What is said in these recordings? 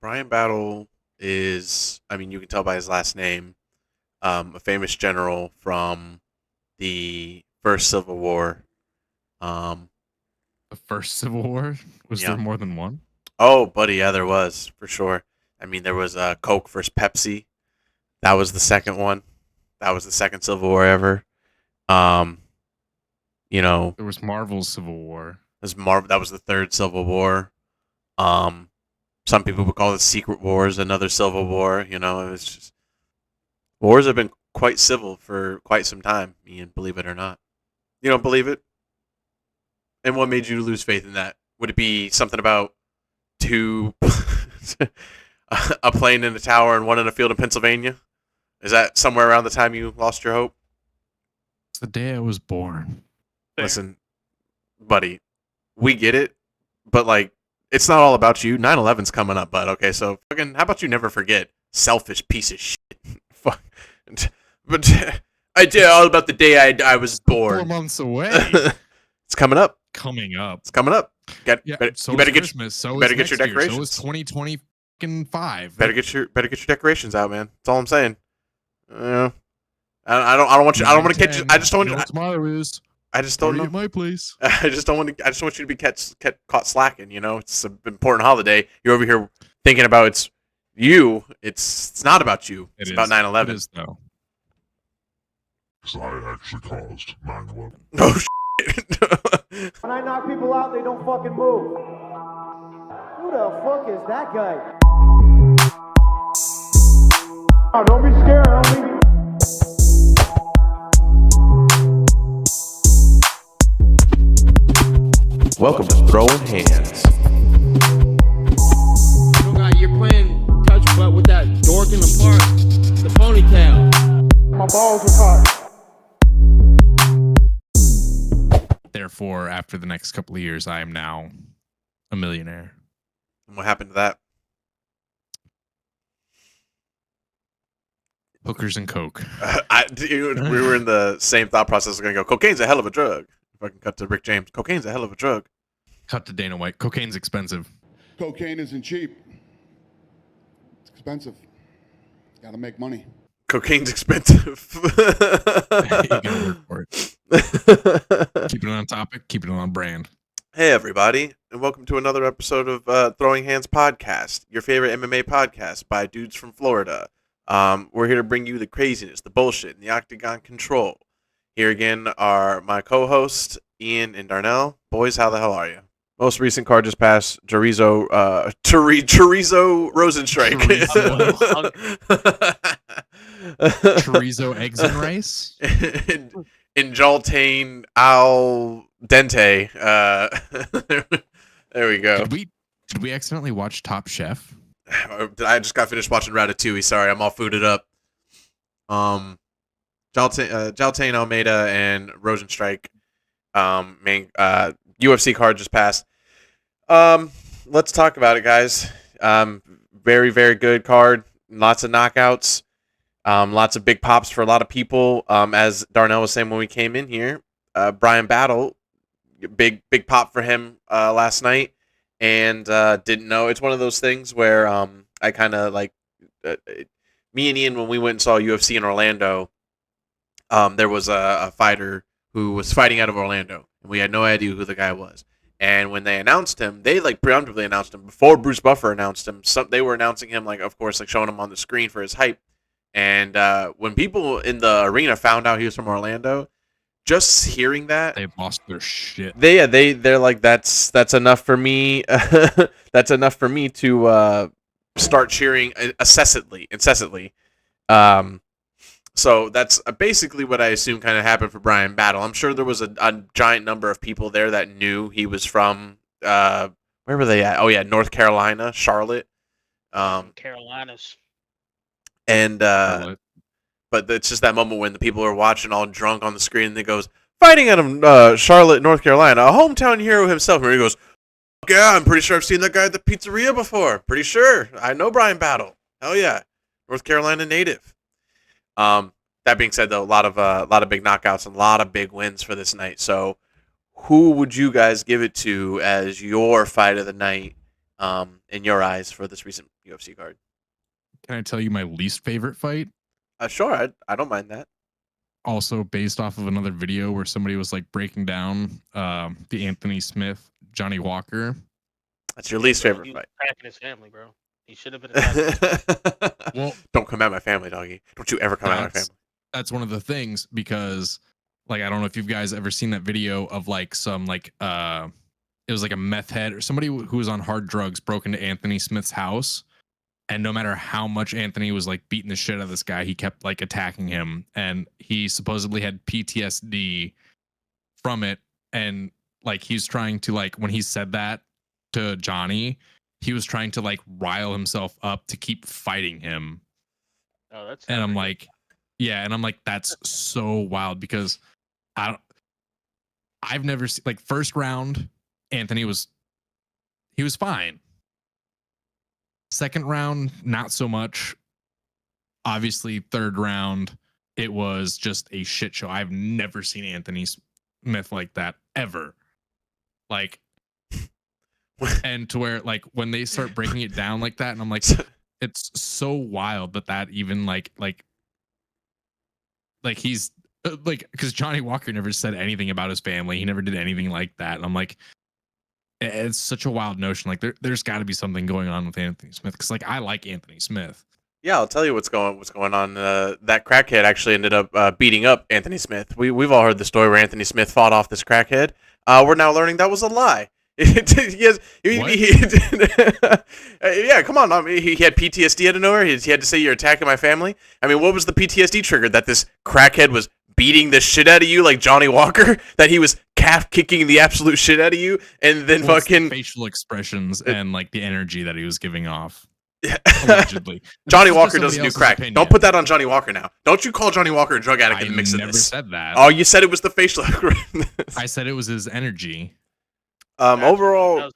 Brian Battle is, I mean, you can tell by his last name, a famous general from the First Civil War. The first Civil War? Was Yeah. there more than one? Oh, buddy, yeah, there was, for sure. I mean, there was Coke versus Pepsi. That was the second one. That was the second Civil War ever. Um, There was Marvel's Civil War. that was the third Civil War. Um, some people would call it Secret Wars, another Civil War. It was just wars have been quite civil for quite some time, Ian, believe it or not. You don't believe it? And what made you lose faith in that? Would it be something about two a plane in a tower and one in a field in Pennsylvania? Is that somewhere around the time you lost your hope? It's the day I was born. Listen, buddy, we get it, but it's not all about you. 9/11's coming up, bud. Okay, so fucking, how about you never forget, selfish piece of shit. Fuck. But I did all about the day I was born. 4 months away. It's coming up. It's coming up. So you better is get Christmas. So you better is get your next year. decorations. So is 2025. Better get your decorations out, man. That's all I'm saying. I don't want you. I don't want to catch you. I just don't. Tomorrow is. I just don't know. At my place. I just don't want to. I just want you to be caught slacking. It's an important holiday. You're over here thinking about it's you. It's not about you. It's about 9/11. It is though. Because I actually caused 9/11. Oh shit! When I knock people out, they don't fucking move. Who the fuck is that guy? Oh, don't be scared, homie. Welcome to Throwing Hands. You got you're playing touch butt with that dork in the park, the ponytail. My balls are hot. Therefore, after the next couple of years, I am now a millionaire. And what happened to that? Hookers and coke. We were in the same thought process. We're gonna go. Cocaine's a hell of a drug. If I can cut to Rick James, cocaine's a hell of a drug. Cut to Dana White. Cocaine's expensive. Cocaine isn't cheap. It's expensive. Gotta make money. Cocaine's expensive. You gotta work for it. Keeping it on topic, keeping it on brand. Hey, everybody, and welcome to another episode of Throwing Hands Podcast, your favorite MMA podcast by dudes from Florida. We're here to bring you the craziness, the bullshit, and the Octagon control. Here again are my co-hosts, Ian and Darnell. Boys, how the hell are you? Most recent card just passed, chorizo rozenstruik. Chorizo, eggs, and rice. In Jailton al dente. There we go. Did we accidentally watch Top Chef? I just got finished watching Ratatouille. Sorry, I'm all fooded up. Jailton Almeida and Rozenstruik. UFC card just passed. Let's talk about it, guys. Very, very good card. Lots of knockouts. Lots of big pops for a lot of people. As Darnell was saying when we came in here, Brian Battle, big pop for him last night, and didn't know. It's one of those things where I kind of me and Ian, when we went and saw UFC in Orlando, there was a fighter who was fighting out of Orlando, and we had no idea who the guy was. And when they announced him, they preemptively announced him before Bruce Buffer announced him. They were announcing him, of course, showing him on the screen for his hype. And when people in the arena found out he was from Orlando, just hearing that, they lost their shit. They're like, that's enough for me. That's enough for me to start cheering incessantly. So that's basically what I assume kind of happened for Brian Battle. I'm sure there was a giant number of people there that knew he was from, where were they at? Oh, yeah, North Carolina, Charlotte. Carolinas. And, but it's just that moment when the people are watching all drunk on the screen and they goes, fighting out of Charlotte, North Carolina, a hometown hero himself. And he goes, yeah, I'm pretty sure I've seen that guy at the pizzeria before. Pretty sure. I know Brian Battle. Hell yeah. North Carolina native. That being said, though, a lot of big knockouts and a lot of big wins for this night. So, who would you guys give it to as your fight of the night? in your eyes for this recent UFC card? Can I tell you my least favorite fight? Sure, I don't mind that. Also based off of another video where somebody was like breaking down the Anthony Smith, Johnny Walker. That's your least favorite He was fight. attacking his family, bro. He should have been attacking. Well, don't come at my family, doggy. Don't you ever come at my family. That's one of the things, because like I don't know if you guys ever seen that video of like some like it was like a meth head or somebody who was on hard drugs broke into Anthony Smith's house, and no matter how much Anthony was like beating the shit out of this guy, he kept like attacking him, and he supposedly had PTSD from it. And like he's trying to, like, when he said that to Johnny, he was trying to like rile himself up to keep fighting him. Oh, that's. And I'm like, yeah, and I'm like, that's so wild, because I've never seen, like, first round Anthony was fine. Second round, not so much. Obviously, third round, it was just a shit show. I've never seen Anthony Smith like that ever. Like, and to where like when they start breaking it down like that, and I'm like, it's so wild that even like he's like, because Johnny Walker never said anything about his family. He never did anything like that. And I'm like, it's such a wild notion. Like there's got to be something going on with Anthony Smith, because like I like Anthony Smith. Yeah, I'll tell you what's going on. That crackhead actually ended up beating up Anthony Smith. We've all heard the story where Anthony Smith fought off this crackhead. We're now learning that was a lie. Yeah, come on. I mean, he had PTSD out of nowhere. He had to say, you're attacking my family. I mean, what was the PTSD trigger? That this crackhead was beating the shit out of you like Johnny Walker? That he was calf kicking the absolute shit out of you? And then fucking facial expressions and like the energy that he was giving off. Allegedly. Johnny Walker doesn't do crack. Opinion. Don't put that on Johnny Walker now. Don't you call Johnny Walker a drug addict in the mix of this. I never said that. Oh, you said it was the facial. I said it was his energy. Overall,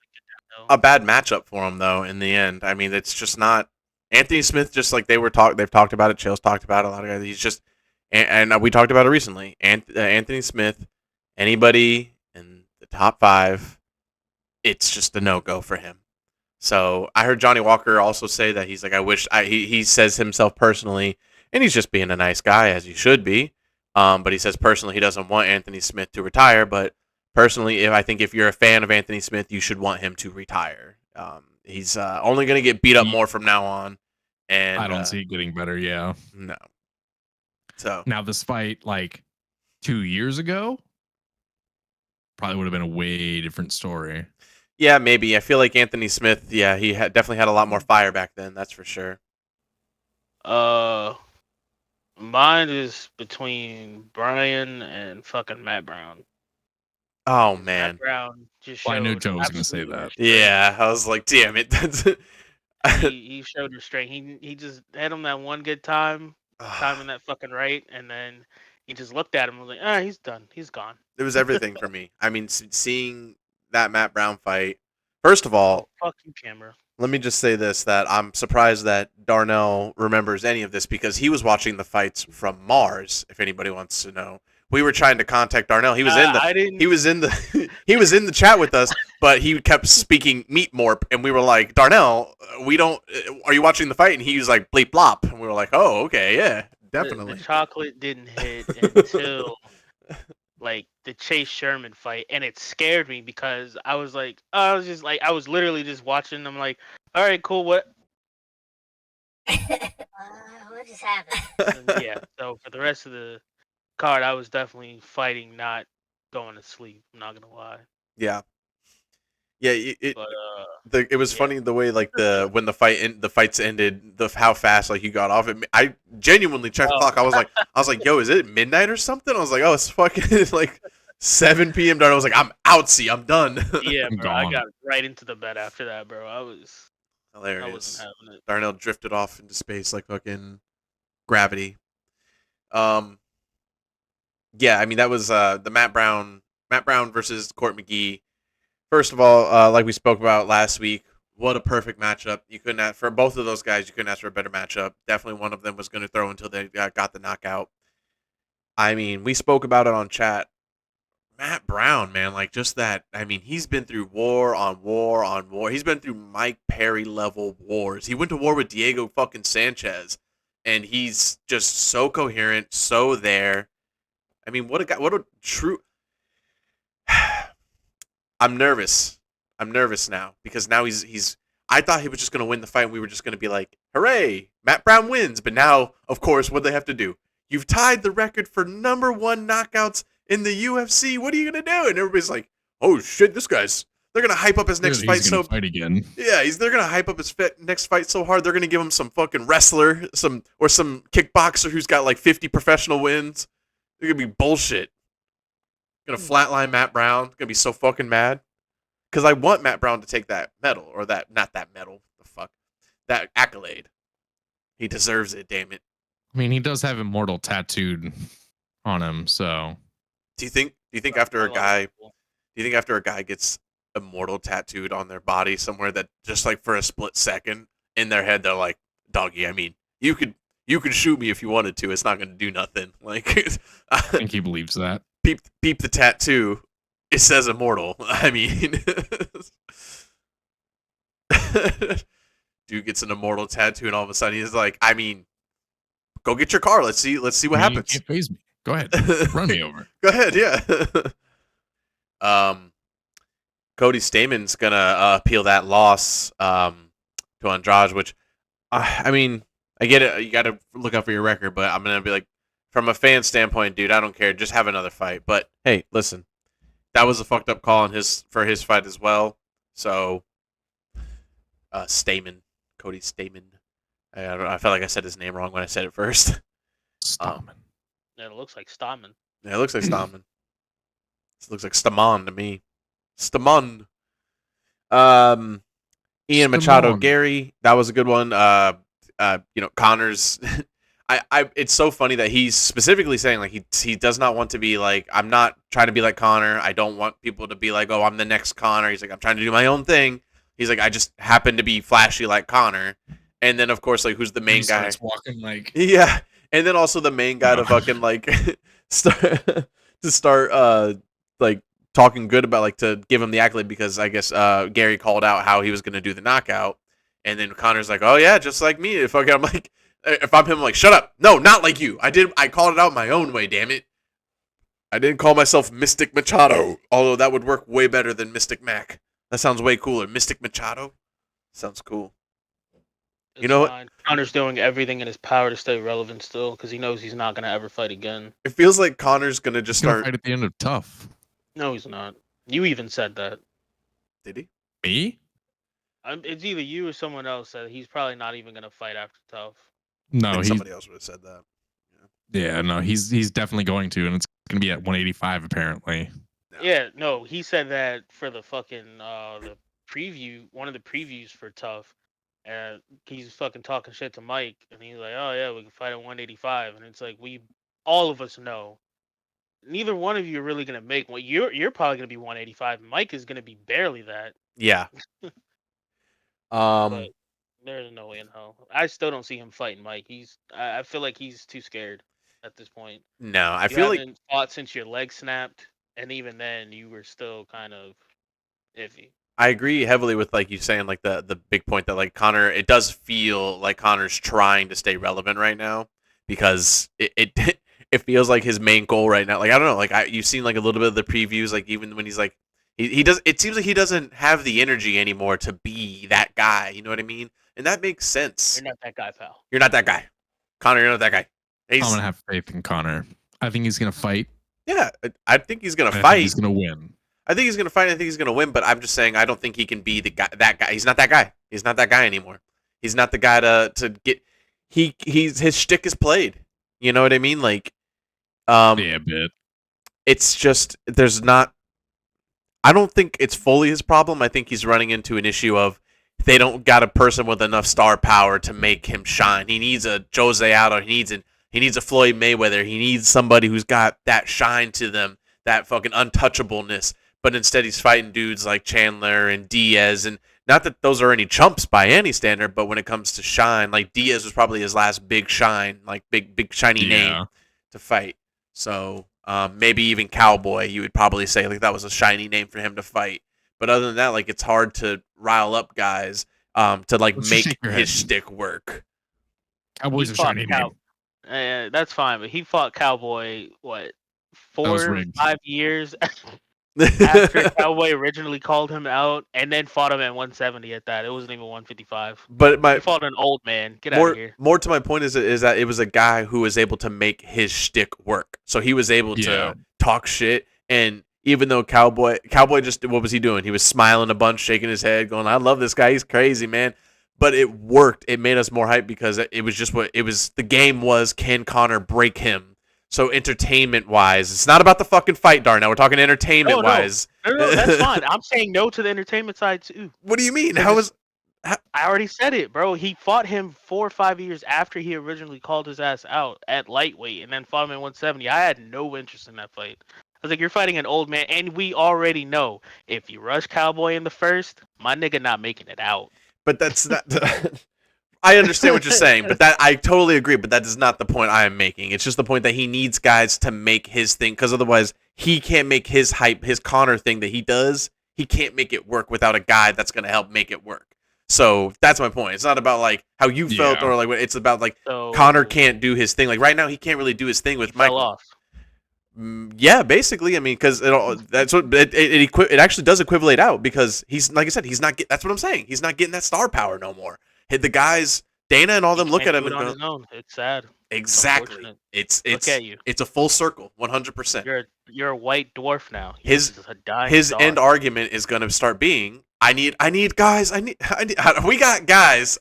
a bad matchup for him though. In the end, I mean, it's just not Anthony Smith. Just like they've talked about it. Chael's talked about it. A lot of guys. He's just, and we talked about it recently. Anthony Smith, anybody in the top 5, it's just a no-go for him. So I heard Johnny Walker also say that he's like, he says himself personally, and he's just being a nice guy, as he should be. But he says personally he doesn't want Anthony Smith to retire. But personally, I think if you're a fan of Anthony Smith, you should want him to retire. He's only going to get beat up more from now on. And I don't see it getting better. Yeah. No. So now this fight, like 2 years ago, probably would have been a way different story. Yeah, maybe. I feel like Anthony Smith, he definitely had a lot more fire back then. That's for sure. Mine is between Brian and fucking Matt Brown. Oh, man. Matt Brown just showed. I knew Joe was going to say that. Yeah, I was like, damn it. he showed restraint. He just had him that one good timing that fucking right, and then he just looked at him and was like, he's done. He's gone. It was everything for me. I mean, seeing that Matt Brown fight, first of all, fucking camera. Let me just say this, that I'm surprised that Darnell remembers any of this, because he was watching the fights from Mars, if anybody wants to know. We were trying to contact Darnell. He was in the chat with us, but he kept speaking meat morp, and we were like, Darnell, are you watching the fight? And he was like, bleep blop. And we were like, oh, okay, yeah, definitely. The chocolate didn't hit until like the Chase Sherman fight, and it scared me because I was literally just watching them like, all right, cool, what just happened? Yeah, so for the rest of the card, I was definitely fighting not going to sleep. I'm not gonna lie. Yeah. Yeah, it was funny the way like when the fights ended, how fast like you got off it. I genuinely checked the clock. I was like, yo, is it midnight or something? I was like, oh, it's fucking like 7 p.m. Darn. I was like, I'm outsy, I'm done. Yeah, bro, I got right into the bed after that, bro. I was hilarious. I wasn't having it. Darnell drifted off into space like fucking gravity. Yeah, I mean that was the Matt Brown versus Court McGee. First of all, like we spoke about last week, what a perfect matchup. You couldn't ask for both of those guys. You couldn't ask for a better matchup. Definitely one of them was going to throw until they got the knockout. I mean, we spoke about it on chat. Matt Brown, man, like just that. I mean, he's been through war on war on war. He's been through Mike Perry level wars. He went to war with Diego fucking Sanchez, and he's just so coherent, so there. I mean, what a guy! What a true. I'm nervous. I'm nervous now because now he's. I thought he was just gonna win the fight. And we were just gonna be like, "Hooray, Matt Brown wins!" But now, of course, what they have to do? You've tied the record for number 1 knockouts in the UFC. What are you gonna do? And everybody's like, "Oh shit, this guy's." They're gonna hype up his next fight so. Fight again. Yeah, they're gonna hype up his next fight so hard. They're gonna give him some fucking wrestler, some kickboxer who's got like 50 professional wins. They're gonna be bullshit. Gonna flatline Matt Brown. Gonna be so fucking mad. Because I want Matt Brown to take that medal or not that medal. The fuck, that accolade. He deserves it. Damn it. I mean, he does have immortal tattooed on him, so. Do you think after a guy gets immortal tattooed on their body somewhere that just like for a split second in their head they're like, doggy, I mean, you could shoot me if you wanted to. It's not going to do nothing. Like I think he believes that. Peep the tattoo. It says immortal. I mean, dude gets an immortal tattoo and all of a sudden he's like, I mean, go get your car. Let's see what happens. You can't faze me. Go ahead. Run me over. Go ahead, yeah. Cody Stamen's gonna appeal that loss to Andrade, which I mean, I get it. You got to look out for your record, but I'm gonna be like, from a fan standpoint, dude, I don't care. Just have another fight. But hey, listen, that was a fucked up call for his fight as well. So, Cody Stamen. I don't know. I felt like I said his name wrong when I said it first. Stamen. Yeah, it looks like Stamen. Yeah, it looks like Stamen. It looks like Stamon to me. Stamon. Ian Machado Gary, that was a good one. Connor's. It's so funny that he's specifically saying like he does not want to be like, I'm not trying to be like Connor. I don't want people to be like, oh, I'm the next Connor. He's like, I'm trying to do my own thing. He's like, I just happen to be flashy like Connor. And then of course, like, who's the main guy? Walking like, yeah, and then also the main guy to fucking like start like talking good about, like, to give him the accolade because I guess Gary called out how he was gonna do the knockout, and then Connor's like, oh yeah, just like me. If I'm like, if I'm him, I'm like, shut up. No, not like you. I called it out my own way. Damn it. I didn't call myself Mystic Machado, although that would work way better than Mystic Mac. That sounds way cooler. Mystic Machado sounds cool. You know what? Connor's doing everything in his power to stay relevant still because he knows he's not going to ever fight again. It feels like Connor's going to just start. Fight at the end of Tough. No, he's not. You even said that. Did he? Me? It's either you or someone else said he's probably not even going to fight after Tough. No, somebody else would have said that. Yeah, no, he's definitely going to, and it's going to be at 185 apparently. No. Yeah, no, he said that for the fucking the preview, one of the previews for Tough. And he's fucking talking shit to Mike, and he's like, "Oh yeah, we can fight at 185." And it's like, all of us know, neither one of you are really gonna make. Well, you're probably gonna be 185. Mike is gonna be barely that. Yeah. But there's no way in hell. I still don't see him fighting Mike. I feel like he's too scared at this point. No, I You feel like haven't fought since your leg snapped, and even then, you were still kind of iffy. I agree heavily with, like, you saying, like, the big point that, like, Connor, it does feel like Connor's trying to stay relevant right now because it feels like his main goal right now. Like, I don't know, like, you've seen like a little bit of the previews, like even when he's like, he does, it seems like he doesn't have the energy anymore to be that guy. You know what I mean? And that makes sense. You're not that guy, pal. You're not that guy, Connor. You're not that guy. I'm gonna have faith in Connor. I think he's gonna fight. Yeah, I think he's gonna fight. I think he's gonna win. I think he's going to fight. I think he's going to win, but I'm just saying I don't think he can be the guy. That guy. He's not that guy. He's not that guy anymore. He's not the guy to get. His shtick is played. You know what I mean? Like, yeah, a bit. It's just there's not. I don't think it's fully his problem. I think he's running into an issue of they don't got a person with enough star power to make him shine. He needs a Jose Aldo. He needs a Floyd Mayweather. He needs somebody who's got that shine to them, that fucking untouchableness. But instead he's fighting dudes like Chandler and Diaz, and not that those are any chumps by any standard, but when it comes to shine, like Diaz was probably his last big shine, like big shiny name to fight. So Maybe even Cowboy, you would probably say like that was a shiny name for him to fight. But other than that, like it's hard to rile up guys to like Let's just make shake your his head. shtick work. Cowboy's a fought shiny name. That's fine, but he fought Cowboy what was 4 rigged. 5 years after Cowboy originally called him out, and then fought him at 170. At that, it wasn't even 155. But He my fought an old man. Get out of here. more to my point is that it was a guy who was able to make his shtick work. So he was able Yeah. to talk shit, and even though Cowboy just what was he doing? He was smiling a bunch, shaking his head, going, "I love this guy. He's crazy, man." But it worked. It made us more hyped because it was just what it was. The game was, can Connor break him? So entertainment wise, it's not about the fucking fight, Darnell. We're talking entertainment wise. No, that's fine. I'm saying no to the entertainment side too. What do you mean? How was? I already said it, bro. He fought him 4 or 5 years after he originally called his ass out at lightweight, and then fought him at 170. I had no interest in that fight. I was like, you're fighting an old man, and we already know if you rush Cowboy in the first, my nigga not making it out. But that's not. I understand what you're saying, but that I totally agree. But that is not the point I am making. It's just the point that he needs guys to make his thing, because otherwise he can't make his hype, his Connor thing that he does. He can't make it work without a guy that's going to help make it work. So that's my point. It's not about like how you felt or like what. It's about like Connor can't do his thing. Like right now, he can't really do his thing with Michael. Fell off. Yeah, basically. I mean, because that's what it actually does equivalate out, because he's, like I said, he's not. That's what I'm saying. He's not getting that star power no more. The guys, Dana and all them, look at him and on go, his own. It's sad. exactly. It's Look at you. It's a full circle, 100%. You're a white dwarf now. His end argument is going to start being, I need guys. We got guys.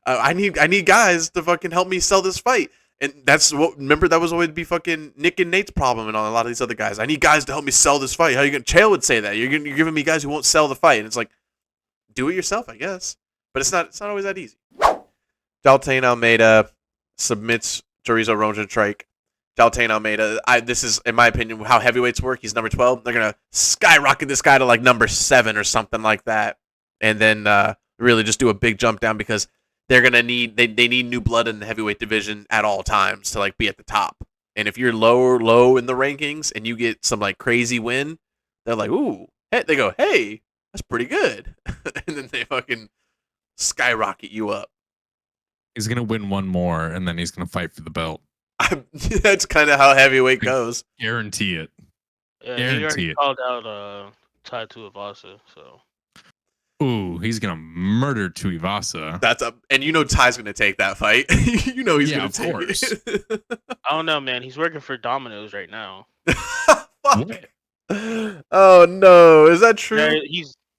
I need guys to fucking help me sell this fight. And that's what, remember, that was always be fucking Nick and Nate's problem and on a lot of these other guys. I need guys to help me sell this fight. How you gonna? Chael would say that. You're giving me guys who won't sell the fight, and it's like, do it yourself, I guess. But it's not always that easy. Jailton Almeida submits Chorizo Rozenstruik. Jailton Almeida. This is, in my opinion, how heavyweights work. He's number 12. They're gonna skyrocket this guy to like number 7 or something like that, and then really just do a big jump down, because they're gonna need they need new blood in the heavyweight division at all times to like be at the top. And if you're low in the rankings and you get some like crazy win, they're like, ooh, hey, they go, hey, that's pretty good, and then they fucking skyrocket you up. He's gonna win one more, and then he's gonna fight for the belt. That's kind of how heavyweight goes. Guarantee it. Yeah, Guarantee he already it. called out Tai Tuivasa, so. Ooh, he's gonna murder Tuivasa. And you know Ty's gonna take that fight. You know he's gonna take it. I don't know, man. He's working for Domino's right now. What? Oh no, is that true?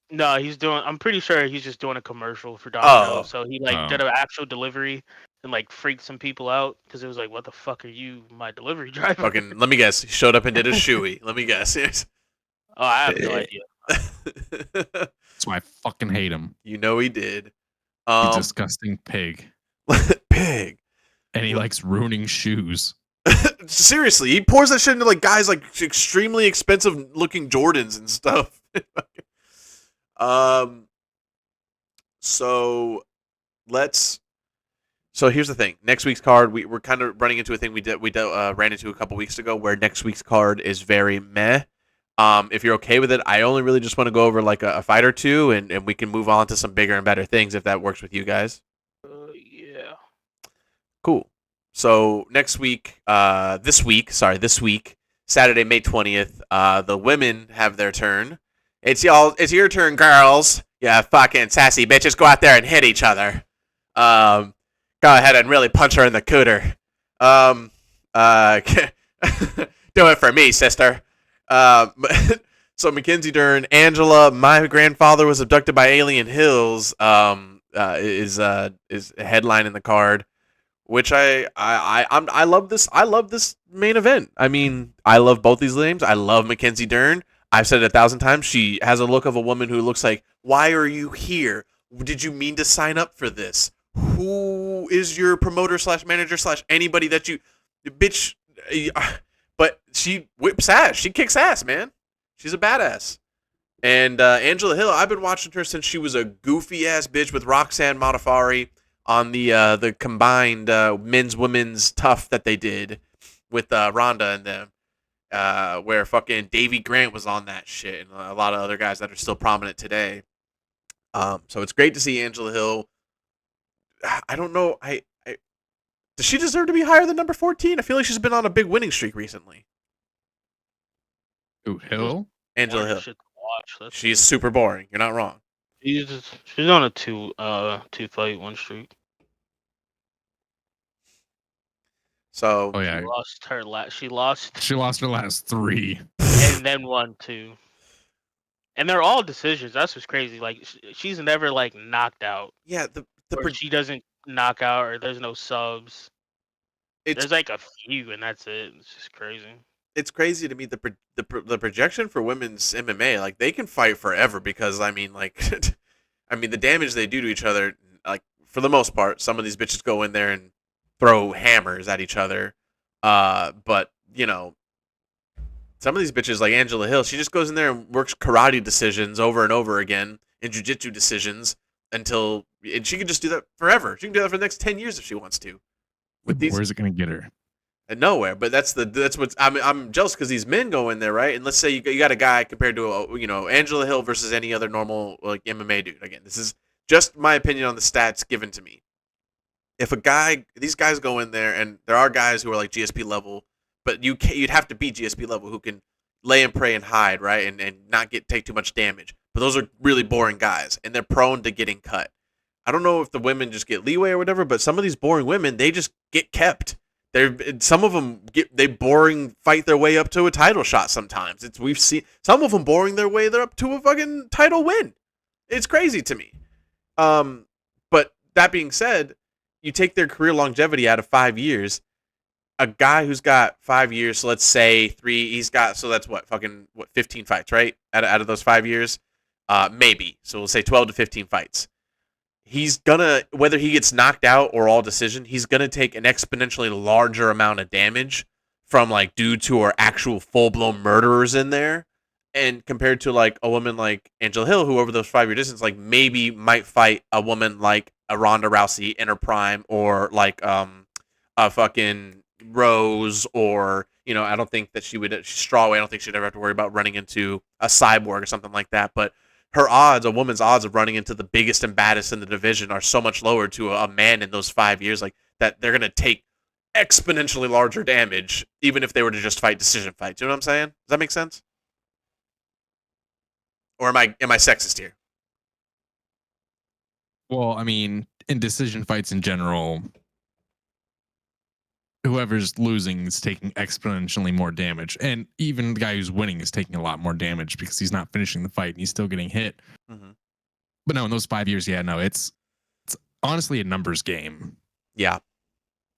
Yeah, he's doing. I'm pretty sure he's just doing a commercial for Domino's. Oh. So he did an actual delivery and like freaked some people out, because it was like, what the fuck are you, my delivery driver? Fucking, let me guess. He showed up and did a shoey. Let me guess. Oh, I have no idea. That's why I fucking hate him. You know he did. He's a disgusting pig. Pig. And he likes ruining shoes. Seriously, he pours that shit into like guys like extremely expensive looking Jordans and stuff. So here's the thing. Next week's card, we're kind of running into a thing we ran into a couple weeks ago, where next week's card is very meh. If you're okay with it, I only really just want to go over like a fight or two, and we can move on to some bigger and better things if that works with you guys. Yeah. Cool. So next week, this week, Saturday, May 20th, the women have their turn. It's your turn, girls. Yeah, fucking sassy bitches, go out there and hit each other. Go ahead and really punch her in the cooter. Do it for me, sister. So Mackenzie Dern, Angela, my grandfather was abducted by alien hills, is a headline in the card, which I love this. I love this main event. I mean, I love both these names. I love Mackenzie Dern. I've said it 1,000 times. She has a look of a woman who looks like, why are you here? Did you mean to sign up for this? Who is your promoter / manager / anybody that you, bitch? But she whips ass. She kicks ass, man. She's a badass. And Angela Hill, I've been watching her since she was a goofy ass bitch with Roxanne Modafferi on the combined men's women's tough that they did with Ronda and them. where fucking Davy Grant was on that shit, and a lot of other guys that are still prominent today. So it's great to see Angela Hill. I don't know. Does she deserve to be higher than number 14? I feel like she's been on a big winning streak recently. Ooh, Hill. Angela Boring Hill. shit to watch. That's She's super boring. You're not wrong. she's on a two fight one streak. So Oh She yeah, lost her she lost she lost her last 3. and then won 2. And they're all decisions. That's what's crazy. Like she's never like knocked out. yeah, Or she doesn't knock out, or there's no subs. it's There's like a few, and that's it. It's just crazy. it's crazy to me the projection for women's MMA. Like they can fight forever because I mean like I mean the damage they do to each other. Like for the most part, some of these bitches go in there and throw hammers at each other. But you know, some of these bitches like Angela Hill, she just goes in there and works karate decisions over and over again and jujitsu decisions and she can just do that forever. She can do that for the next 10 years if she wants to. With these Where's it gonna get her? nowhere, but that's what's I'm jealous because these men go in there, right? And let's say you got a guy compared to Angela Hill versus any other normal like MMA dude. Again, this is just my opinion on the stats given to me. If these guys go in there, and there are guys who are like GSP level, but you'd have to be GSP level who can lay and pray and hide, right, and not take too much damage. But those are really boring guys, and they're prone to getting cut. I don't know if the women just get leeway or whatever, but some of these boring women, they just get kept. Some of them boring fight their way up to a title shot. Sometimes we've seen some of them boring their way up to a fucking title win. It's crazy to me. But that being said, you take their career longevity out of 5 years. A guy who's got 5 years, so let's say 3, so that's 15 fights, right? Out of those 5 years, maybe. So we'll say 12 to 15 fights. He's gonna, whether he gets knocked out or all decision, he's gonna take an exponentially larger amount of damage from like dudes who are actual full blown murderers in there, and compared to like a woman like Angela Hill, who over those 5 year distance, like maybe might fight a woman like a Ronda Rousey in her prime, or like a fucking Rose, or I don't think that she's strawweight. I don't think she'd ever have to worry about running into a Cyborg or something like that, but a woman's odds of running into the biggest and baddest in the division are so much lower to a man in those 5 years, like that they're going to take exponentially larger damage, even if they were to just fight decision fights. You know what I'm saying? Does that make sense? Or am I sexist here? Well, I mean, in decision fights in general, whoever's losing is taking exponentially more damage, and even the guy who's winning is taking a lot more damage because he's not finishing the fight and he's still getting hit. Mm-hmm. But no, in those 5 years, it's honestly a numbers game. Yeah,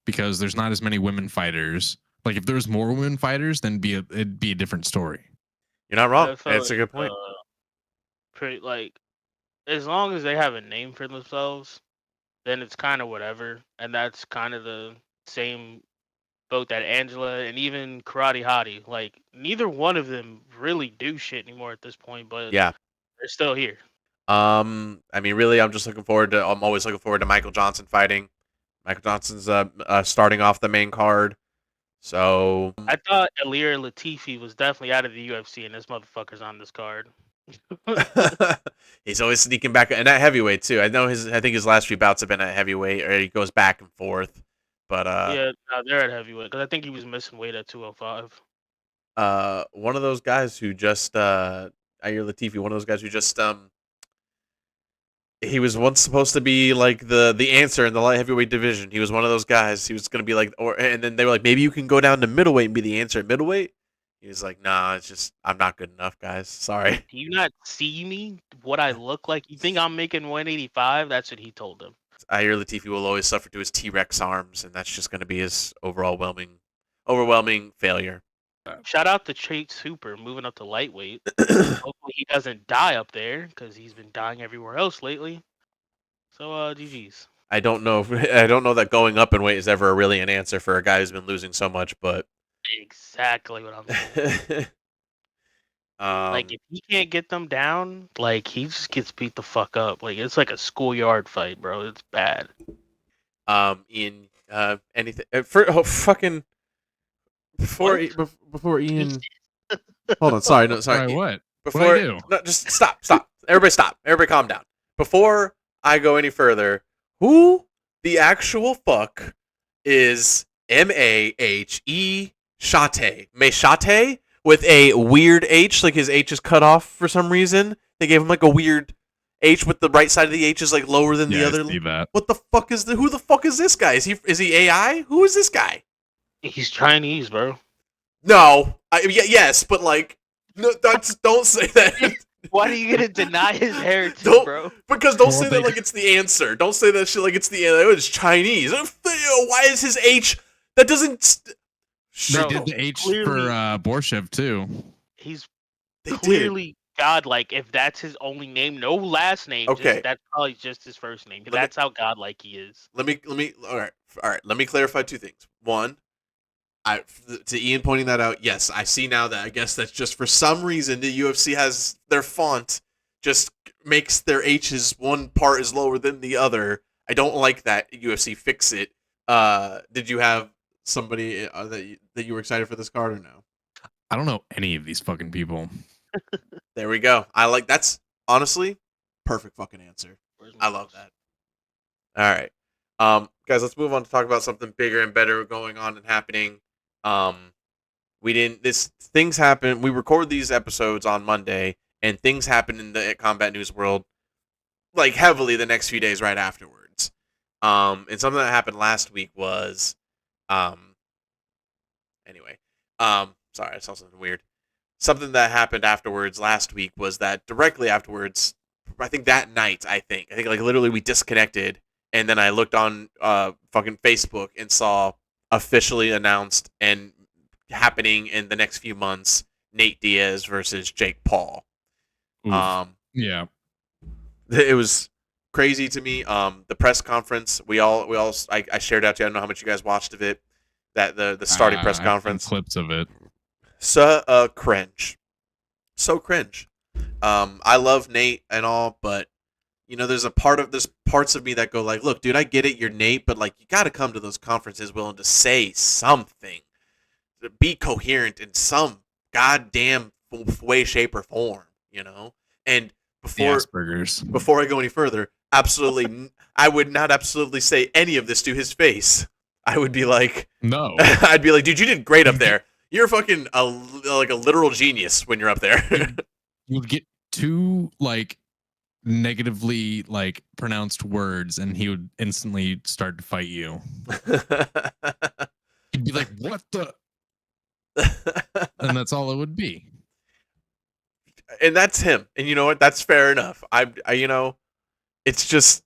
because there's not as many women fighters. Like if there's more women fighters, then it'd be a different story. You're not wrong. I feel That's a good point. Pretty like, as long as they have a name for themselves, then it's kind of whatever, and that's kind of the same boat that Angela and even Karate Hottie. Like neither one of them really do shit anymore at this point, but Yeah, they're still here. I mean, really, I'm always looking forward to Michael Johnson fighting. Michael Johnson's starting off the main card. So I thought Ilir Latifi was definitely out of the UFC, and this motherfucker's on this card. he's always sneaking back, and at heavyweight too. I think his last few bouts have been at heavyweight, or he goes back and forth. But yeah, no, they're at heavyweight because I think he was missing weight at 205. One of those guys who just Ilir Latifi, one of those guys who just he was once supposed to be like the answer in the light heavyweight division. He was one of those guys. He was going to be like, and then they were like, maybe you can go down to middleweight and be the answer at middleweight. He was like, nah, it's just I'm not good enough, guys. Sorry. Do you not see me? What I look like? You think I'm making 185? That's what he told him. Ilir Latifi will always suffer to his T-Rex arms, and that's just going to be his overwhelming failure. Shout out to Chase Super moving up to lightweight. Hopefully he doesn't die up there because he's been dying everywhere else lately. So GG's. I don't know that going up in weight is ever really an answer for a guy who's been losing so much, but Exactly what I'm saying. Like if he can't get them down, like he just gets beat the fuck up. Like it's like a schoolyard fight, bro. It's bad. in anything for fucking before Ian. Hold on, sorry, no, sorry. All right, what? Before What'd I do? no, just stop. Everybody stop. Everybody calm down. Before I go any further, who the actual fuck is Mahe Meshate with a weird H, like his H is cut off for some reason. They gave him like a weird H with the right side of the H is like lower than the other. I see that. What the fuck is who the fuck is this guy? Is he AI? Who is this guy? He's Chinese, bro. No. Yes, but like no, don't say that. Why are you gonna deny his heritage, Don't- bro? Because don't Well, say they- that like it's the answer. Don't say that shit like it's the answer. It's Chinese. Why is his H? That doesn't. They Bro, did the H clearly- for Borshev too. He's They did. clearly godlike. If that's his only name, no last name. Okay. That's probably just his first name. Let me- That's how godlike he is. Let me. All right. Let me clarify two things. One, to Ian pointing that out. Yes, I see now that I guess that's just for some reason the UFC has their font just makes their H's one part is lower than the other. I don't like that. UFC, fix it. Did you have somebody that you were excited for this card or no? I don't know any of these fucking people. There we go. That's honestly perfect fucking answer. Where's I my love mouse? that. All right. Guys, let's move on to talk about something bigger and better going on and happening. Things happen. We record these episodes on Monday, and things happen in the combat news world like heavily the next few days right afterwards. And something that happened last week was, sorry, I saw something weird. Something that happened afterwards last week was that directly afterwards, I think that night, I think like literally we disconnected, and then I looked on fucking Facebook and saw officially announced and happening in the next few months, Nate Diaz versus Jake Paul. Oof. Yeah. It was crazy to me. The press conference, I shared out to you. I don't know how much you guys watched of it. That the starting press I've seen conference. clips of it. So cringe. So cringe. I love Nate and all, but there's parts of me that go like, look, dude, I get it, you're Nate, but like you gotta come to those conferences willing to say something. Be coherent in some goddamn way, shape, or form, And The before Asperger's. I go any further, absolutely, I would not absolutely say any of this to his face. I would be like, No. I'd be like, dude, you did great up there. You're fucking a literal genius when you're up there. You would get two like negatively like pronounced words and he would instantly start to fight you. He'd be like, what the? And that's all it would be. And that's him. And you know what? That's fair enough. It's just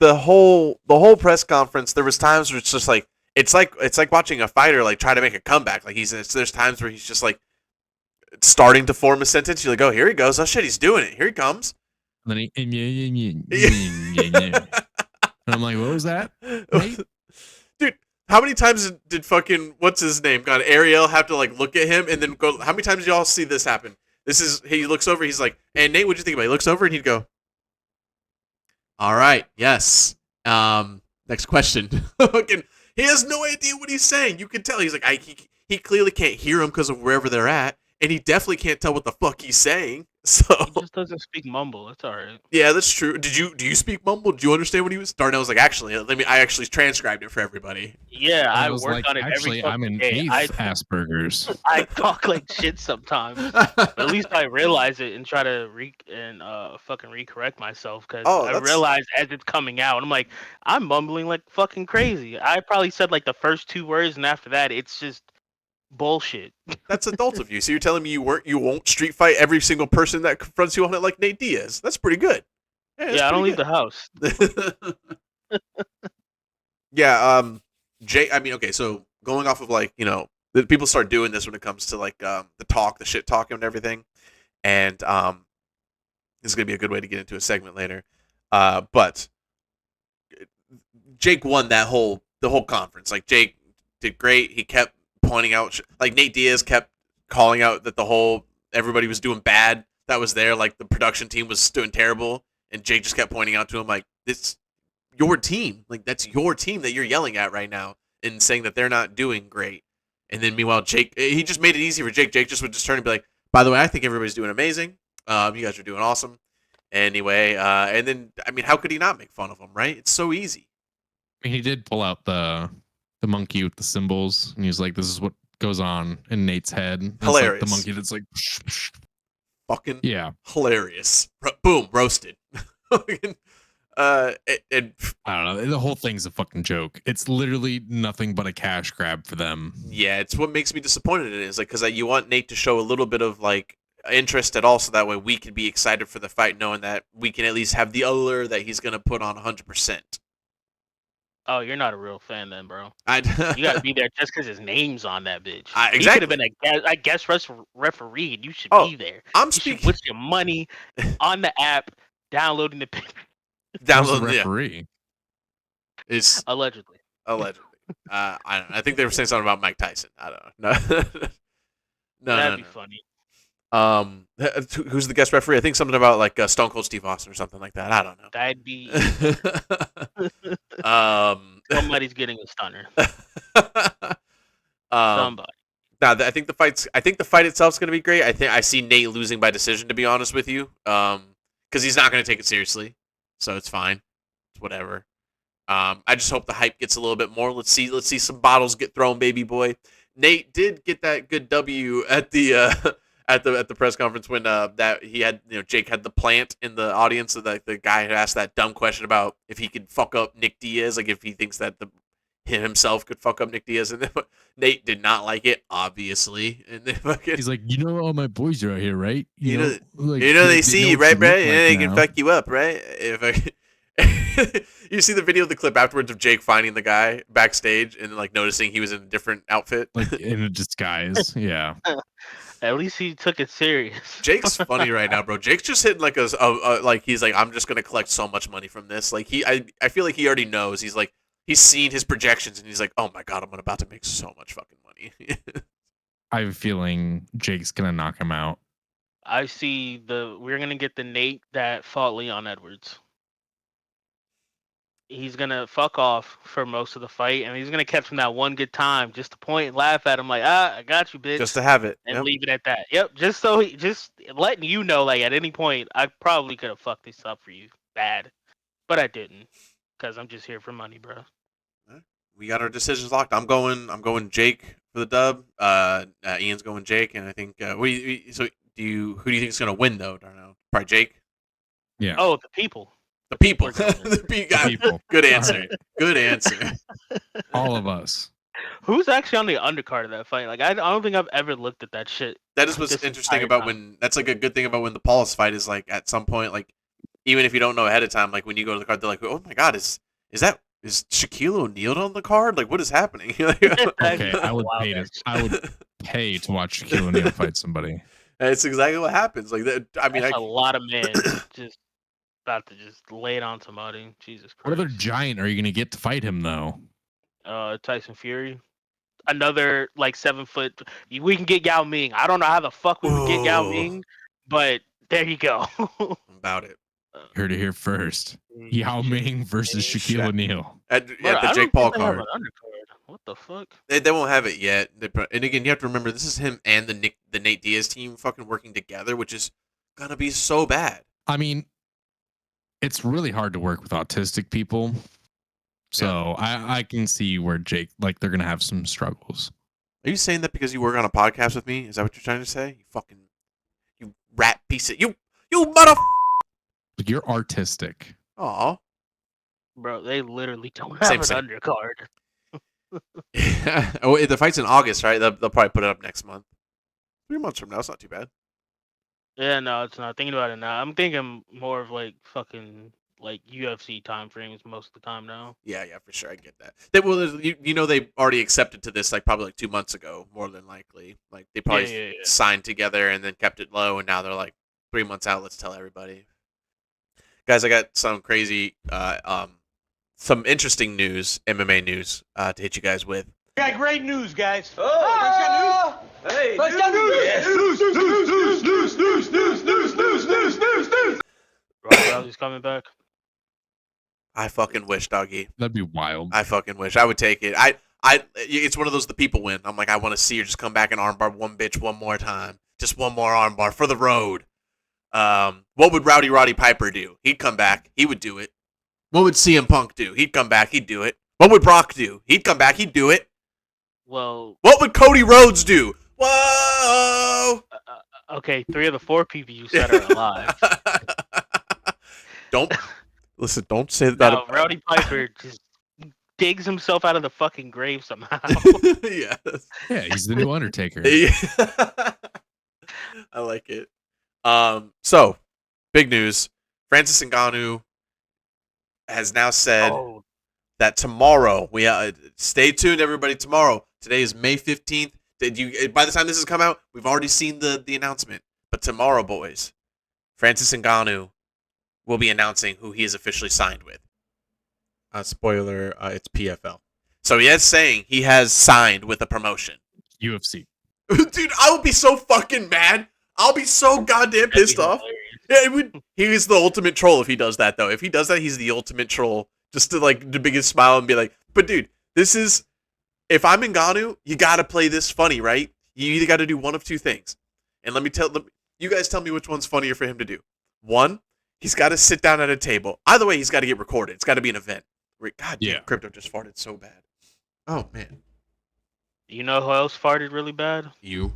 the whole press conference. There was times where it's just like it's like watching a fighter like try to make a comeback. Like there's times where he's just like starting to form a sentence. You're like, oh, here he goes. Oh shit, he's doing it. Here he comes. And then and I'm like, what was that? Nate? Dude, how many times did fucking what's his name? God, Ariel have to like look at him and then go? How many times do y'all see this happen? He looks over. He's like, "Hey Nate, what'd you think about it?" He looks over and he'd go, "All right, yes. Next question." Fucking, he has no idea what he's saying. You can tell he's like, he clearly can't hear him because of wherever they're at, and he definitely can't tell what the fuck he's saying. So He just doesn't speak mumble. That's all right. yeah, that's true. Do you speak mumble? Did you understand what he was? Darnell was like, actually, I actually transcribed it for everybody. Yeah, And I was work like, on it every actually, I'm fucking in day. eighth Asperger's. I talk like shit sometimes. But at least I realize it and try to fucking recorrect myself because Oh, I that's- realize as it's coming out, I'm like, I'm mumbling like fucking crazy. I probably said like the first two words, and after that, it's just bullshit. That's adult of you. So you're telling me you won't street fight every single person that confronts you on it like Nate Diaz. That's pretty good. Yeah, I don't leave the house. Yeah, Jay. I mean, okay. So going off of like the people start doing this when it comes to like the shit talking and everything, and this is gonna be a good way to get into a segment later. But Jake won the whole conference. Like Jake did great. He kept pointing out like Nate Diaz kept calling out that everybody was doing bad that was there. Like the production team was doing terrible, and Jake just kept pointing out to him like this. Your team, like that's your team that you're yelling at right now and saying that they're not doing great. And then meanwhile, Jake, he just made it easy for Jake. Jake just would just turn and be like, by the way, I think everybody's doing amazing. You guys are doing awesome. Anyway, and then, I mean, how could he not make fun of him, right? It's so easy. I mean, he did pull out the monkey with the symbols, and he was like, "This is what goes on in Nate's head." And Hilarious. It's like the monkey that's like, Fucking yeah. hilarious. Boom, roasted. I don't know. The whole thing's a fucking joke. It's literally nothing but a cash grab for them. Yeah, it's what makes me disappointed in it. Is like because you want Nate to show a little bit of like interest at all, so that way we can be excited for the fight, knowing that we can at least have the allure that he's gonna put on 100%. Oh, you're not a real fan then, bro. You You got to be there just because his name's on that bitch. Exactly. He should have been a guest referee, and you should be there. I'm You should speaking. put your money on the app, downloading the picture. Download the the referee. It's Allegedly. allegedly. I don't know. I think they were saying something about Mike Tyson. I don't know. No, That'd no, be no. funny. Who's the guest referee? I think something about like Stone Cold Steve Austin or something like that. I don't know. That'd be somebody's getting a stunner. Somebody. Now, I think the fight itself is going to be great. I see Nate losing by decision, to be honest with you, because he's not going to take it seriously, so it's fine. It's whatever. I just hope the hype gets a little bit more. Let's see some bottles get thrown, baby boy. Nate did get that good W at the at the press conference when that he had, Jake had the plant in the audience, so that the guy had asked that dumb question about if he could fuck up Nick Diaz, like if he thinks that him himself could fuck up Nick Diaz, and then Nate did not like it, obviously, and then fucking, He's like, all my boys are out here, right? they see you, right, bro? And they can fuck you up, right? You see the video of the clip afterwards of Jake finding the guy backstage and like noticing he was in a different outfit, like in a disguise. Yeah. At least he took it serious. Jake's funny right now, bro. Jake's just hitting like like he's like, I'm just gonna collect so much money from this. Like I feel like he already knows. He's like, he's seen his projections and he's like, oh my god, I'm about to make so much fucking money. I have a feeling Jake's gonna knock him out. I see we're gonna get the Nate that fought Leon Edwards. He's gonna fuck off for most of the fight, and he's gonna catch him that one good time just to point and laugh at him like, I got you, bitch, Just to have it, and leave it at that. Yep, just so just letting you know, like at any point, I probably could have fucked this up for you bad, but I didn't, because I'm just here for money, bro. We got our decisions locked. I'm going Jake for the dub. Ian's going Jake, and I think who do you think is gonna win though, Darnell? Probably Jake. Yeah. Oh, the people. The people. We're going The people. Good answer. All right. Good answer. All of us. Who's actually on the undercard of that fight? Like, I don't think I've ever looked at that shit. That is what's this interesting entire about time. when that's like a good thing about when the Paulus fight is like at some point, like even if you don't know ahead of time, like when you go to the card, they're like, oh my god, is Shaquille O'Neal on the card? Like what is happening? Okay, I would pay to watch Shaquille O'Neal fight somebody. It's exactly what happens. Like that. I mean, That's a lot of men just about to just lay it on somebody. Jesus Christ. What other giant are you gonna get to fight him though? Tyson Fury. Another like 7 foot. We can get Yao Ming. I don't know how the fuck we would get Yao Ooh. Ming, but there you go. about it. Heard it here first. Yao Ming versus Shaquille Shaq. O'Neal. At Bro, the I don't Jake Paul think they have card. an undercard. What the fuck? They won't have it yet. And again, you have to remember this is him and the Nate Diaz team fucking working together, which is gonna be so bad. I mean, it's really hard to work with autistic people. So I can see where Jake, like, they're gonna have some struggles. Are you saying that because you work on a podcast with me? Is that what you're trying to say? You rat piece of you mother. Like, you're artistic. Aw. Bro, they literally don't have Same. an undercard. Oh, the fight's in August, right? They'll probably put it up next month. 3 months from now, it's not too bad. Yeah, no, it's not. Thinking about it now, I'm thinking more of like fucking like UFC time frames most of the time now. Yeah, for sure. I get that. They already accepted to this like probably like 2 months ago, more than likely. Like they probably Yeah. signed together and then kept it low, and now they're like 3 months out. Let's tell everybody, guys. I got some crazy, some interesting news, MMA news, to hit you guys with. Got great news, guys. Oh, hey, news. Yes. News. Ronda Rousey's coming back. I fucking wish, doggy. That'd be wild. I fucking wish. I would take it. I It's one of those the people win. I'm like, I want to see her just come back and armbar one bitch one more time. Just one more armbar for the road. What would Rowdy Roddy Piper do? He'd come back. He would do it. What would CM Punk do? He'd come back. He'd do it. What would Brock do? He'd come back. He'd do it. Well, what would Cody Rhodes do? Whoa! Okay, 3 of the 4 people you said are alive. Don't say that. No, Rowdy Piper just digs himself out of the fucking grave somehow. Yes. Yeah, he's the new Undertaker. I like it. So, big news. Francis Ngannou has now said that tomorrow, stay tuned, everybody, tomorrow. Today is May 15th. By the time this has come out, we've already seen the announcement. But tomorrow, boys, Francis Ngannou will be announcing who he is officially signed with. Spoiler, it's PFL. So he is saying he has signed with a promotion. UFC. Dude, I would be so fucking mad. I'll be so goddamn pissed off. Yeah, it would. He is the ultimate troll if he does that, though. If he does that, he's the ultimate troll. Just to, like, the biggest smile and be like, but dude, this is... If I'm Ngannou, you gotta play this funny, right? You either gotta do one of two things. And you guys tell me which one's funnier for him to do. One, he's gotta sit down at a table. Either way, he's gotta get recorded. It's gotta be an event. God damn, Crypto just farted so bad. Oh, man. You know who else farted really bad? You.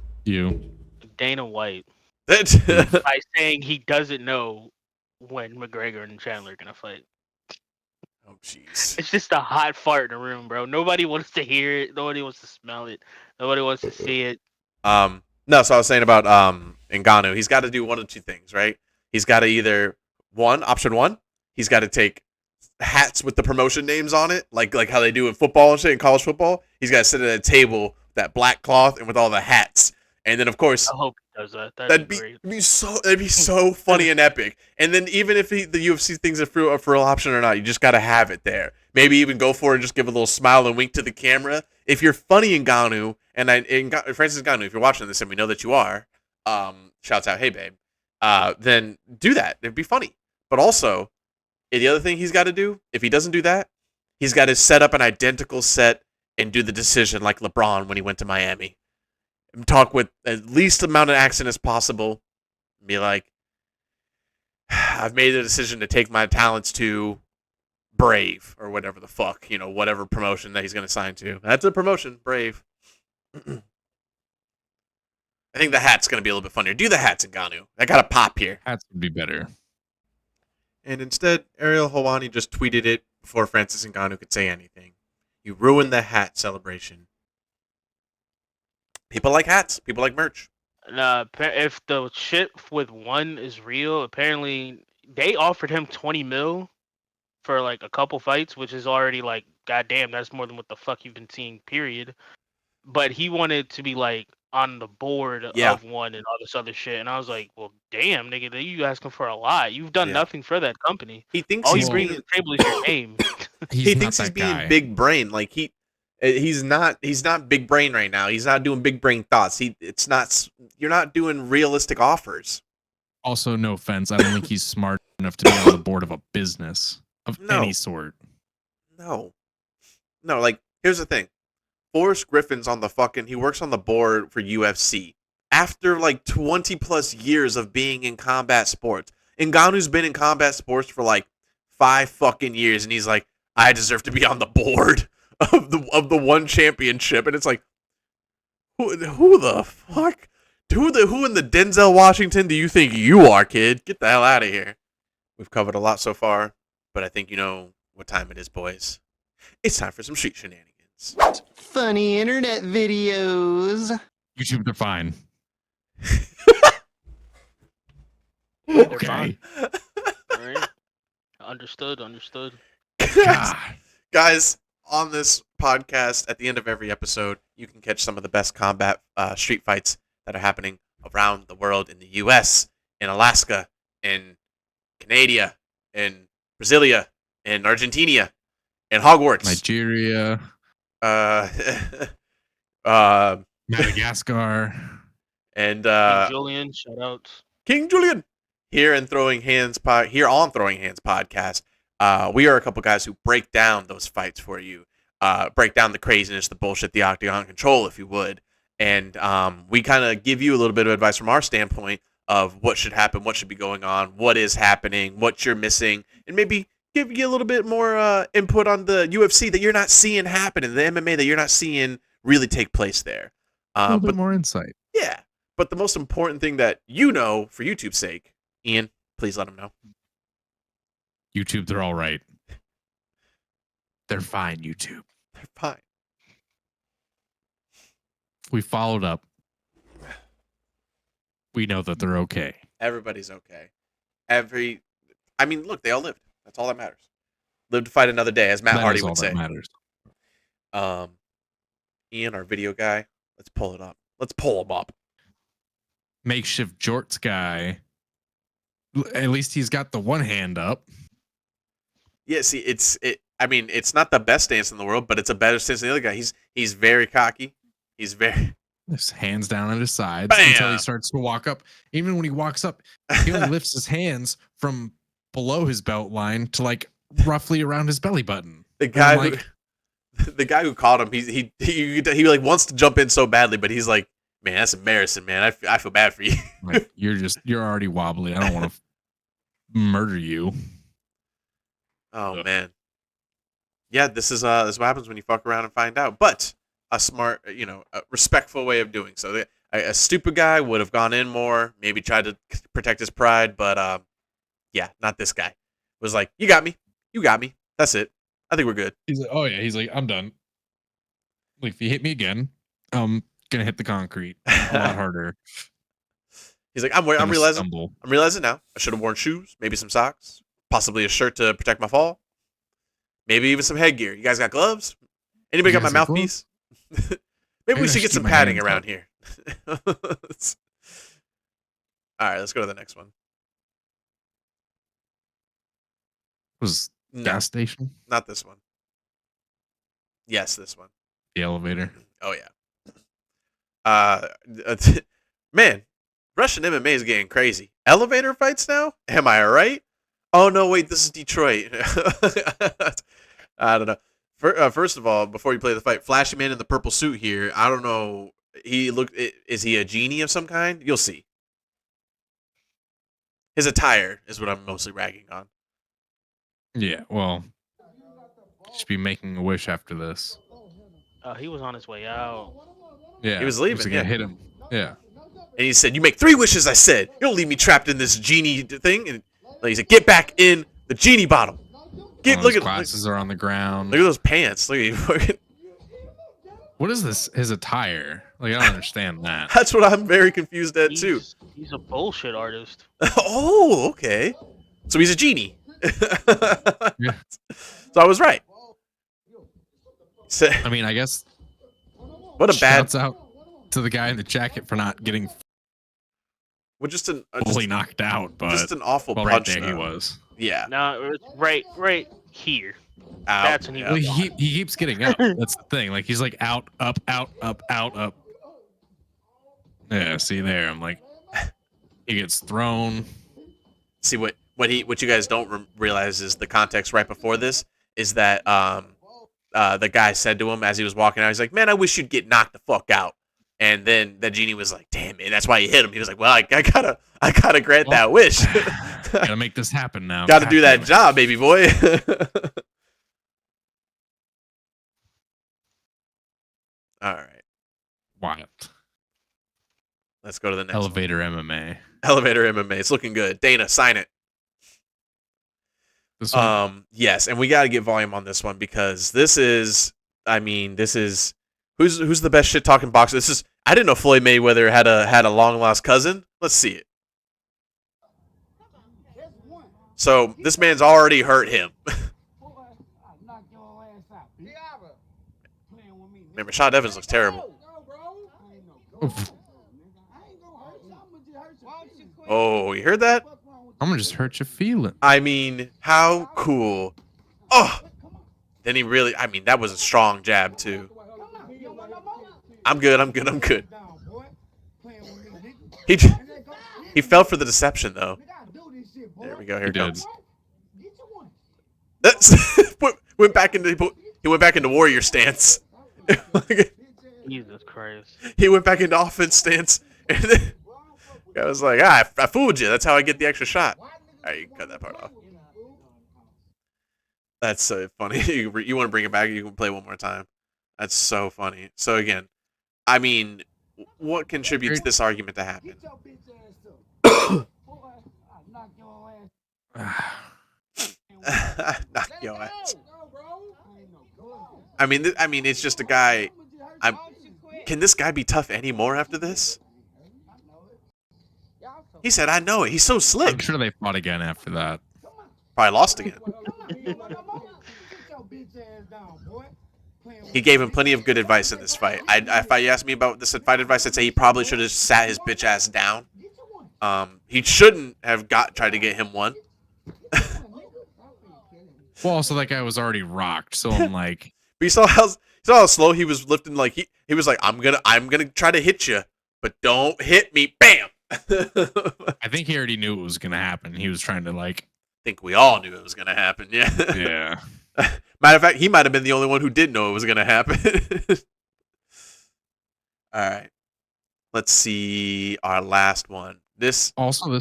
Dana White. By By saying he doesn't know when McGregor and Chandler are gonna fight. Oh, jeez. It's just a hot fart in the room, bro. Nobody wants to hear it. Nobody wants to smell it. Nobody wants to see it. No, so I was saying about Ngannou. He's got to do one of two things, right? He's got to either option one, he's got to take hats with the promotion names on it, like how they do in football and shit, in college football. He's got to sit at a table with that black cloth and with all the hats. And then, of course, I hope he does that. that'd be so funny and epic. And then even if the UFC thinks it's a real option or not, you just got to have it there. Maybe even go for it and just give a little smile and wink to the camera. If you're funny Ngannou, and Francis Ngannou, if you're watching this, and we know that you are, shouts out, hey babe, then do that. It'd be funny. But also, the other thing he's got to do, if he doesn't do that, he's got to set up an identical set and do the decision like LeBron when he went to Miami. Talk with at least amount of accent as possible. Be like, I've made the decision to take my talents to Brave or whatever the fuck, whatever promotion that he's going to sign to. That's a promotion, Brave. I think the hat's going to be a little bit funnier. Do the hats, Ngannou. I got a pop here. Hats would be better. And instead, Ariel Helwani just tweeted it before Francis Ngannou could say anything. You ruined the hat celebration. People like hats. People like merch. If the shit with one is real, apparently they offered him 20 mil for like a couple fights, which is already like, goddamn, that's more than what the fuck you've been seeing, period. But he wanted to be like on the board of one and all this other shit. And I was like, well, damn, nigga, you asking for a lot. You've done nothing for that company. He thinks all you bring to the table is your name. He thinks he's being big brain. Like he's not big brain right now. He's not doing big brain thoughts. You're not doing realistic offers. Also, no offense, I don't think he's smart enough to be on the board of a business of any sort. No, like, here's the thing. Forrest Griffin's he works on the board for UFC. After like 20 plus years of being in combat sports. Ngannou's been in combat sports for like 5 fucking years, and he's like, I deserve to be on the board of the one championship. And it's like, who the fuck? Who in the Denzel Washington do you think you are, kid? Get the hell out of here. We've covered a lot so far, but I think you know what time it is, boys. It's time for some street shenanigans. Funny internet videos. YouTube, they're fine. Okay. All right. Understood. Guys, on this podcast, at the end of every episode, you can catch some of the best combat street fights that are happening around the world, in the U.S., in Alaska, in Canada, in Brasilia, in Argentina, in Hogwarts, Nigeria, Madagascar, and King Julian, shout outs. King Julian here on Throwing Hands podcast. We are a couple guys who break down those fights for you. break down the craziness, the bullshit, the Octagon control, if you would. And we kind of give you a little bit of advice from our standpoint of what should happen, what should be going on, what is happening, what you're missing, and maybe give you a little bit more input on the UFC that you're not seeing happen and the MMA that you're not seeing really take place there. A little bit more insight. Yeah. But the most important thing that you know for YouTube's sake, Ian, please let them know. YouTube, they're all right. They're fine, YouTube. They're fine. We followed up. We know that they're okay. Everybody's okay. I mean, look, they all lived. That's all that matters. Live to fight another day, as Matt Hardy would say. That matters. Ian, our video guy, let's pull it up. Let's pull him up. Makeshift jorts guy. At least he's got the one hand up. Yeah, see, I mean, it's not the best stance in the world, but it's a better stance than the other guy. He's very cocky. He's very his hands down at his sides Bam! Until he starts to walk up. Even when he walks up, he only lifts his hands from below his belt line to like roughly around his belly button. The guy who caught him, he like wants to jump in so badly, but he's like, man, that's embarrassing, man. I feel bad for you. Like, you're already wobbly. I don't want to murder you. Oh man. Yeah, this is what happens when you fuck around and find out. But a smart, a respectful way of doing so. A stupid guy would have gone in more, maybe tried to protect his pride, but yeah, not this guy. Was like, you got me. That's it. I think we're good. He's like, oh yeah. He's like, I'm done. Like, if you hit me again, I'm gonna hit the concrete a lot harder. He's like, I'm realizing now. I should have worn shoes, maybe some socks, possibly a shirt to protect my fall, maybe even some headgear. You guys got gloves? Anybody got my mouthpiece? Maybe we should get some padding around here. All right, let's go to the next one. Was gas station? Not this one. Yes, this one. The elevator. Oh yeah. Man, Russian MMA is getting crazy. Elevator fights now? Am I right? Oh no, wait, this is Detroit. I don't know. First of all, before you play the fight, Flashy Man in the purple suit here. I don't know. Is he a genie of some kind? You'll see. His attire is what I'm mostly ragging on. Yeah, well, should be making a wish after this. He was on his way out. Yeah, he was leaving. Gonna hit him. Yeah, and he said, "You make 3 wishes." I said, "You don't leave me trapped in this genie thing." And he said, "Get back in the genie bottle." Look at glasses are on the ground. Look at those pants. Look at what is this? His attire? Like, I don't understand that. That's what I'm very confused at too. He's a bullshit artist. Oh, okay. So he's a genie. Yeah. So I was right. So, I mean, I guess. What a bad. Shouts out to the guy in the jacket for not getting. Well, just fully knocked out, but just an awful punch. Right there he was. Yeah. No, it's right here. Out. That's when he. Well, he keeps getting up. That's the thing. Like, he's like out, up, out, up, out, up. Yeah. See there. I'm like, he gets thrown. See what you guys don't realize is the context right before this is that the guy said to him as he was walking out, he's like, "Man, I wish you'd get knocked the fuck out." And then the genie was like, "Damn, man, that's why you hit him." He was like, "Well, I gotta grant that wish. Gotta make this happen now. Gotta do that job, baby boy." All right. Wild. Let's go to the next Elevator MMA. Elevator MMA. It's looking good. Dana, sign it. This one? Yes, and we got to get volume on this one because this is who's the best shit talking boxer. This is I didn't know Floyd Mayweather had a long lost cousin. Let's see it. So this man's already hurt him. Man, Rashad Evans looks terrible. Oh, you heard that? I'm gonna just hurt your feeling. I mean, how cool. Oh! Then he really, I mean, that was a strong jab, too. I'm good. He fell for the deception, though. There we go. Here it comes. That's, went back into... He went back into warrior stance. Jesus Christ. He went back into offense stance. And then I was like, I fooled you. That's how I get the extra shot. All right, you can cut that part off. That's so funny. You want to bring it back? You can play one more time. That's so funny. So again, I mean, what contributes this argument to happen? Knock your ass. I mean, it's just a guy. Can this guy be tough anymore after this? He said, "I know it." He's so slick. I'm sure they fought again after that. Probably lost again. He gave him plenty of good advice in this fight. If you asked me about this fight advice, I'd say he probably should have sat his bitch ass down. He shouldn't have tried to get him one. Well, also that guy was already rocked, so I'm like. But you saw how slow he was lifting. Like he was like, I'm gonna try to hit you, but don't hit me. Bam. I think he already knew it was gonna happen. He was trying to like. I think we all knew it was gonna happen. Yeah. Yeah. Matter of fact, he might have been the only one who did know it was gonna happen. All right. Let's see our last one. This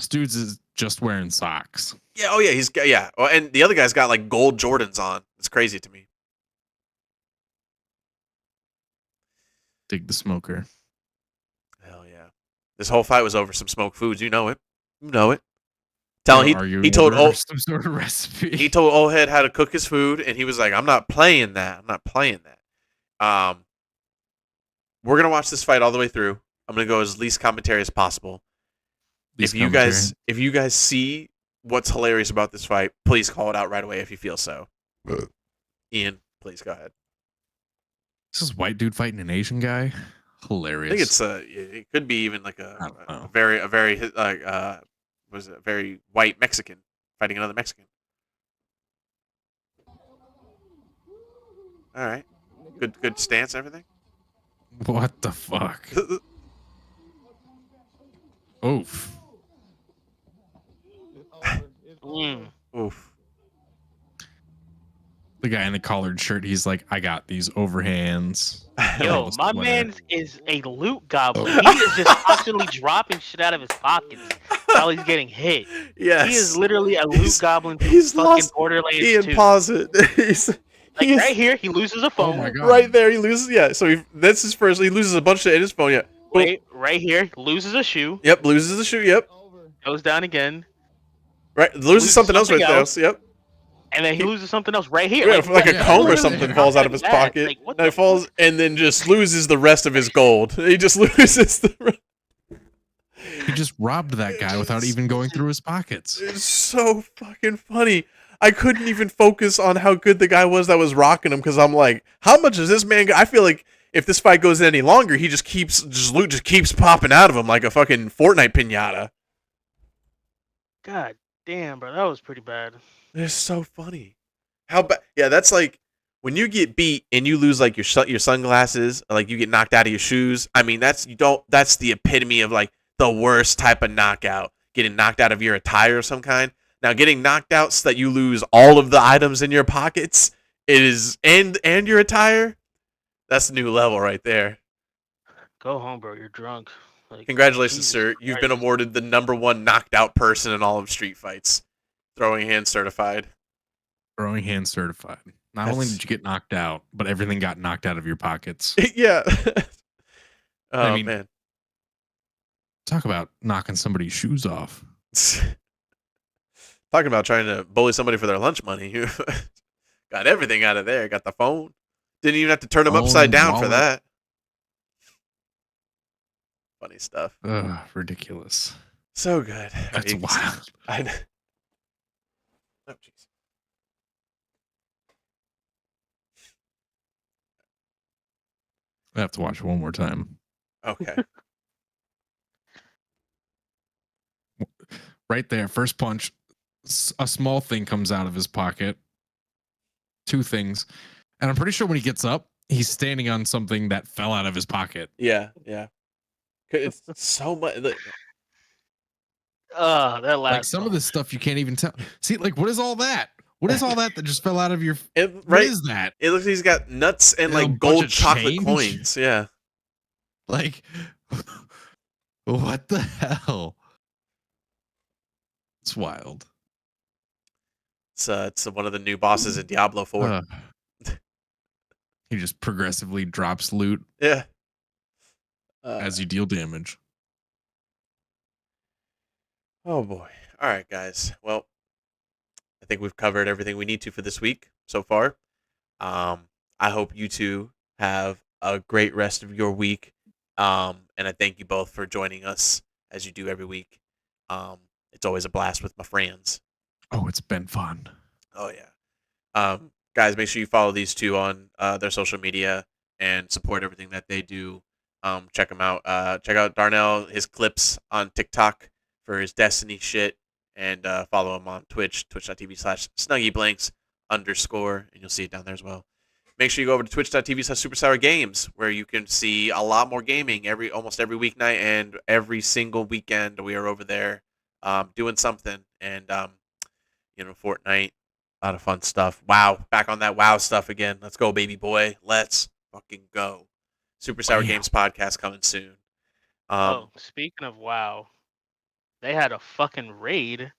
dude's is just wearing socks. Yeah. Oh yeah. Yeah. Oh, and the other guy's got like gold Jordans on. It's crazy to me. Dig the smoker. Hell yeah. This whole fight was over some smoked foods. You know it. You know it. He told some sort of recipe. He told old head how to cook his food, and he was like, "I'm not playing that. I'm not playing that." We're gonna watch this fight all the way through. I'm gonna go as least commentary as possible. If you guys see what's hilarious about this fight, please call it out right away if you feel so. Ian, please go ahead. This is white dude fighting an Asian guy. Hilarious. I think it could be even like a very was a very white Mexican fighting another Mexican. All right, good stance, everything. What the fuck? Oof. Oof. The guy in the collared shirt, he's like, I got these overhands. Yo, my man is a loot goblin. He is just constantly dropping shit out of his pockets while he's getting hit. Yes. He is literally a loot goblin from He's fucking lost. Borderlands Ian, 2. pause it. Right here, he loses a phone. Oh my God. Right there, he loses. Yeah, so that's his first. He loses a bunch of shit in his phone. Yeah. Right here, loses a shoe. Yep, loses the shoe. Yep. Goes down again. Right, loses something else right there. Yep. And then he loses something else right here. Yeah, like a comb or something falls out of his pocket. Like, and it falls, and then just loses the rest of his gold. He just loses the. He just robbed that guy without even going through his pockets. It's so fucking funny. I couldn't even focus on how good the guy was that was rocking him because I'm like, how much is this man? I feel like if this fight goes any longer, he loot just keeps popping out of him like a fucking Fortnite pinata. God damn, bro, that was pretty bad. It's so funny. How bad? Yeah, that's like when you get beat and you lose like your sunglasses, or like you get knocked out of your shoes. I mean, that's the epitome of like the worst type of knockout. Getting knocked out of your attire of some kind. Now, getting knocked out so that you lose all of the items in your pockets and your attire, that's a new level right there. Go home, bro. You're drunk. Like, Congratulations, Jesus sir. Christ. You've been awarded the #1 knocked out person in all of street fights. Throwing hand certified. Throwing hand certified. Not only did you get knocked out, but everything got knocked out of your pockets. Yeah. I mean, man. Talk about knocking somebody's shoes off. Talking about trying to bully somebody for their lunch money. You got everything out of there. Got the phone. Didn't even have to turn them upside down for that. Funny stuff. Ugh, ridiculous. So good. That's wild. Oh, jeez. I have to watch it one more time. Okay. Right there, first punch, a small thing comes out of his pocket. Two things. And I'm pretty sure when he gets up, he's standing on something that fell out of his pocket. Yeah, yeah. It's so much. That last like some of this stuff you can't even tell. See, like, what is all that? What is all that just fell out of your? Right? What is that? It looks like he's got nuts and A like bunch gold of chocolate change? coins. Yeah. Like, what the hell? It's wild. It's one of the new bosses in Diablo 4. He just progressively drops loot Yeah. as you deal damage. Oh boy. All right, guys. Well, I think we've covered everything we need to for this week so far. I hope you two have a great rest of your week. And I thank you both for joining us as you do every week. It's always a blast with my friends. Oh, it's been fun. Oh yeah. Guys, make sure you follow these two on their social media and support everything that they do. Check them out. Check out Darnell, his clips on TikTok for his Destiny shit, and follow him on Twitch, twitch.tv/SnuggyBlanks_, and you'll see it down there as well. Make sure you go over to twitch.tv/SuperSour Games, where you can see a lot more gaming almost every weeknight and every single weekend. We are over there doing something, and Fortnite, a lot of fun stuff. WoW, back on that WoW stuff again. Let's go, baby boy. Let's fucking go. SuperSour Games podcast coming soon. Speaking of WoW, they had a fucking raid,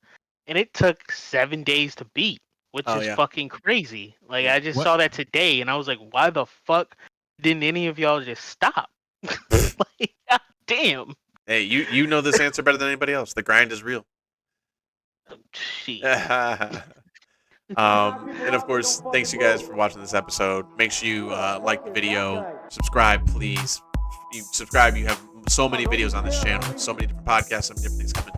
and it took 7 days to beat, which is fucking crazy. Like, I just saw that today, and I was like, why the fuck didn't any of y'all just stop? Like, god damn. Hey, you know this answer better than anybody else. The grind is real. Shit. And of course, thanks you guys for watching this episode. Make sure you like the video, subscribe, please. You subscribe. You have so many videos on this channel, so many different podcasts, so many different things coming,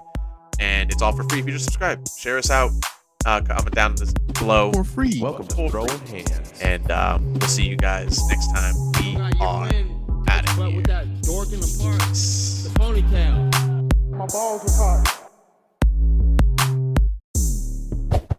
and it's all for free if you just subscribe. Share us out. Comment down this below For free. Welcome to Throwing Hands. and we'll see you guys next time. We are out of But here. with that dork in the park, the ponytail. My balls was hot.